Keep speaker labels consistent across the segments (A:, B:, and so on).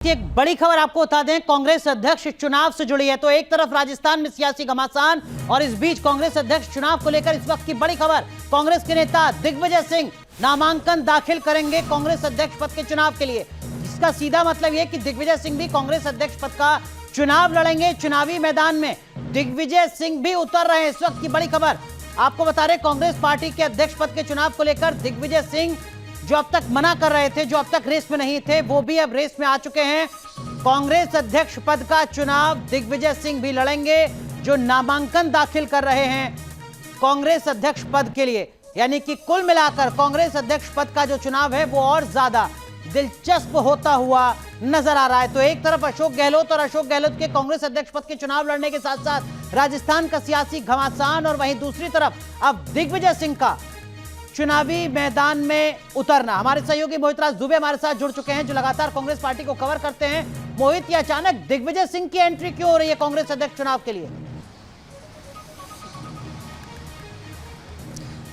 A: एक बड़ी खबर आपको बता दें, कांग्रेस अध्यक्ष चुनाव से जुड़ी है। तो एक तरफ राजस्थान में सियासी घमासान और इस बीच कांग्रेस अध्यक्ष चुनाव को लेकर इस वक्त की बड़ी खबर। कांग्रेस के नेता दिग्विजय सिंह नामांकन दाखिल करेंगे कांग्रेस अध्यक्ष पद के चुनाव के लिए। इसका सीधा मतलब यह कि दिग्विजय सिंह भी कांग्रेस अध्यक्ष पद का चुनाव लड़ेंगे। चुनावी मैदान में दिग्विजय सिंह भी उतर रहे हैं। इस वक्त की बड़ी खबर आपको बता रहे, कांग्रेस पार्टी के अध्यक्ष पद के चुनाव को लेकर दिग्विजय सिंह जो अब तक मना कर रहे थे, जो अब तक रेस में नहीं थे, वो भी अब रेस में आ चुके हैं। कांग्रेस अध्यक्ष पद का चुनाव दिग्विजय सिंह भी लड़ेंगे, जो नामांकन दाखिल कर रहे हैं कांग्रेस अध्यक्ष पद के लिए। यानी कि कुल मिलाकर कांग्रेस अध्यक्ष पद का जो चुनाव है वो और ज्यादा दिलचस्प होता हुआ नजर आ रहा है। तो एक तरफ अशोक गहलोत और अशोक गहलोत के कांग्रेस अध्यक्ष पद के चुनाव लड़ने के साथ साथ राजस्थान का सियासी घमासान, और वहीं दूसरी तरफ अब दिग्विजय सिंह का चुनावी मैदान में उतरना। हमारे सहयोगी मोहित राज दुबे हमारे साथ जुड़ चुके हैं, जो लगातार कांग्रेस पार्टी को कवर करते हैं। मोहित, ये अचानक दिग्विजय सिंह की एंट्री क्यों हो रही है कांग्रेस अध्यक्ष चुनाव के लिए?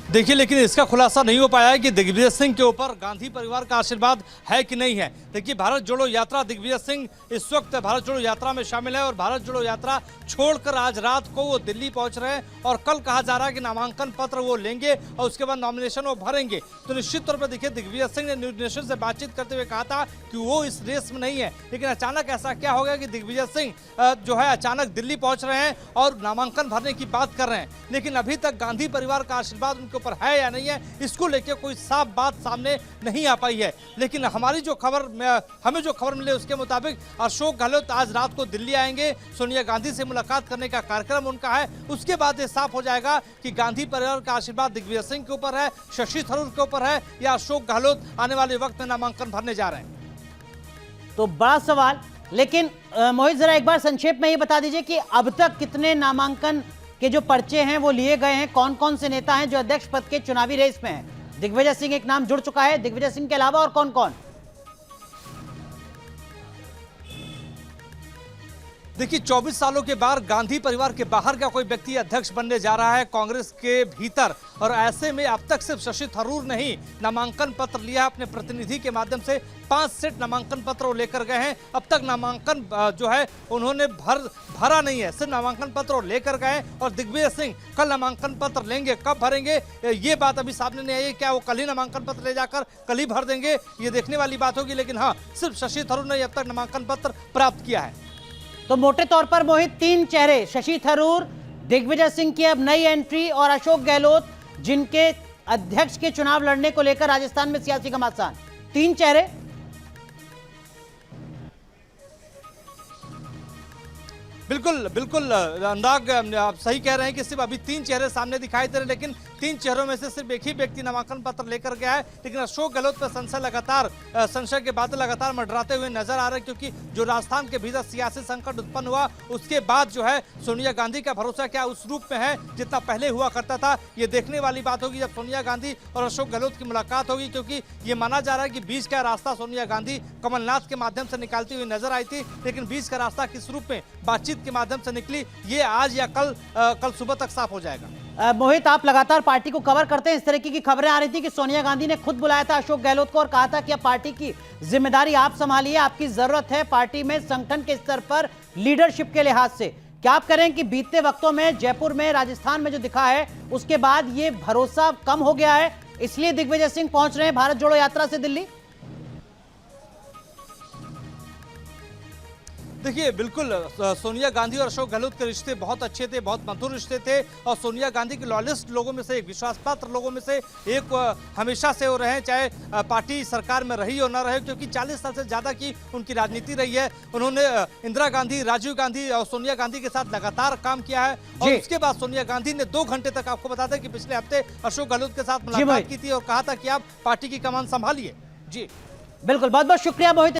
B: देखिए, लेकिन इसका खुलासा नहीं हो पाया है कि दिग्विजय सिंह के ऊपर गांधी परिवार का आशीर्वाद है कि नहीं है। देखिए, भारत जोड़ो यात्रा, दिग्विजय सिंह इस वक्त भारत जोड़ो यात्रा में शामिल है और भारत जोड़ो यात्रा छोड़कर आज रात को वो दिल्ली पहुंच रहे हैं और कल कहा जा रहा है कि नामांकन पत्र वो लेंगे और उसके बाद नॉमिनेशन वो भरेंगे। तो निश्चित तौर पर देखिए, दिग्विजय सिंह ने न्यूज नेशन से बातचीत करते हुए कहा था कि वो इस रेस में नहीं है। लेकिन अचानक ऐसा क्या हो गया कि दिग्विजय सिंह जो है अचानक दिल्ली पहुंच रहे हैं और नामांकन भरने की बात कर रहे हैं। लेकिन अभी तक गांधी परिवार का आशीर्वाद उनके ऊपर है या नहीं है, इसको लेकर कोई साफ बात सामने नहीं आ पाई है। लेकिन हमें जो खबर मिली उसके मुताबिक अशोक गहलोत आज रात को दिल्ली आएंगे, सोनिया गांधी से मुलाकात करने का कार्यक्रम उनका है। उसके बाद ये साफ हो जाएगा कि गांधी परिवार का आशीर्वाद दिग्विजय सिंह के ऊपर है, शशि थरूर के ऊपर है, या अशोक गहलोत आने वाले वक्त में नामांकन भरने जा रहे हैं।
A: तो बड़ा सवाल। लेकिन मोहित, जरा एक बार संक्षेप में ये बता दीजिए कि अब तक कितने नामांकन के जो पर्चे हैं वो लिए गए हैं, कौन कौन से नेता हैं जो अध्यक्ष पद के चुनावी रेस में हैं? दिग्विजय सिंह एक नाम जुड़ चुका है, दिग्विजय सिंह के अलावा और कौन कौन?
B: देखिए, 24 सालों के बाद गांधी परिवार के बाहर का कोई व्यक्ति अध्यक्ष बनने जा रहा है कांग्रेस के भीतर, और ऐसे में अब तक सिर्फ शशि थरूर ने ही नामांकन पत्र लिया अपने प्रतिनिधि के माध्यम से। 5 सेट नामांकन पत्र लेकर गए हैं। अब तक नामांकन जो है उन्होंने भरा नहीं है, सिर्फ नामांकन पत्र लेकर गए। और दिग्विजय सिंह कल नामांकन पत्र लेंगे, कब भरेंगे ये बात अभी सामने नहीं आई। क्या वो कल ही नामांकन पत्र ले जाकर कल ही भर देंगे, ये देखने वाली बात होगी। लेकिन हाँ, सिर्फ शशि थरूर ने अब तक नामांकन पत्र प्राप्त किया है।
A: तो मोटे तौर पर मोहित, 3 चेहरे, शशि थरूर, दिग्विजय सिंह की अब नई एंट्री और अशोक गहलोत, जिनके अध्यक्ष के चुनाव लड़ने को लेकर राजस्थान में सियासी घमासान। 3 चेहरे।
B: बिल्कुल अनुराग, आप सही कह रहे हैं कि सिर्फ अभी 3 चेहरे सामने दिखाई दे रहे, लेकिन 3 चेहरों में से सिर्फ एक ही व्यक्ति नामांकन पत्र लेकर गया है। लेकिन अशोक गहलोत पर संशय के बादल लगातार मंडराते हुए नजर आ रहे हैं, क्योंकि जो राजस्थान के भीतर सियासी संकट उत्पन्न हुआ उसके बाद जो है सोनिया गांधी का भरोसा क्या उस रूप में है जितना पहले हुआ करता था। ये देखने वाली बात होगी जब सोनिया गांधी और अशोक गहलोत की मुलाकात होगी, क्योंकि ये माना जा रहा है कि बीच का रास्ता सोनिया गांधी कमलनाथ के माध्यम से निकालती हुई नजर आई थी। लेकिन बीच का रास्ता किस रूप में बातचीत के माध्यम से निकली, ये आज या कल सुबह तक साफ हो जाएगा।
A: मोहित, आप लगातार पार्टी को कवर करते हैं। इस तरह की खबरें आ रही थी कि सोनिया गांधी ने खुद बुलाया था अशोक गहलोत को और कहा था कि अब पार्टी की जिम्मेदारी आप संभालिए, आपकी जरूरत है पार्टी में संगठन के स्तर पर लीडरशिप के लिहाज से। क्या आप करें कि बीते वक्तों में जयपुर में, राजस्थान में जो दिखा है उसके बाद ये भरोसा कम हो गया है, इसलिए दिग्विजय सिंह पहुंच रहे हैं भारत जोड़ो यात्रा से दिल्ली?
B: देखिए, बिल्कुल सोनिया गांधी और अशोक गहलोत के रिश्ते बहुत अच्छे थे, बहुत मधुर रिश्ते थे, और सोनिया गांधी के लॉयलिस्ट लोगों में से एक, विश्वास पात्र लोगों में से एक हमेशा से हो रहे हैं, चाहे पार्टी सरकार में रही हो ना रहे, क्योंकि 40 साल से ज्यादा की उनकी राजनीति रही है। उन्होंने इंदिरा गांधी, राजीव गांधी और सोनिया गांधी के साथ लगातार काम किया है। और उसके बाद सोनिया गांधी ने 2 घंटे तक, आपको बता दें कि पिछले हफ्ते अशोक गहलोत के साथ मुलाकात की थी और कहा था कि आप पार्टी की कमान संभालिए। जी
A: बिल्कुल, बहुत बहुत शुक्रिया मोहित।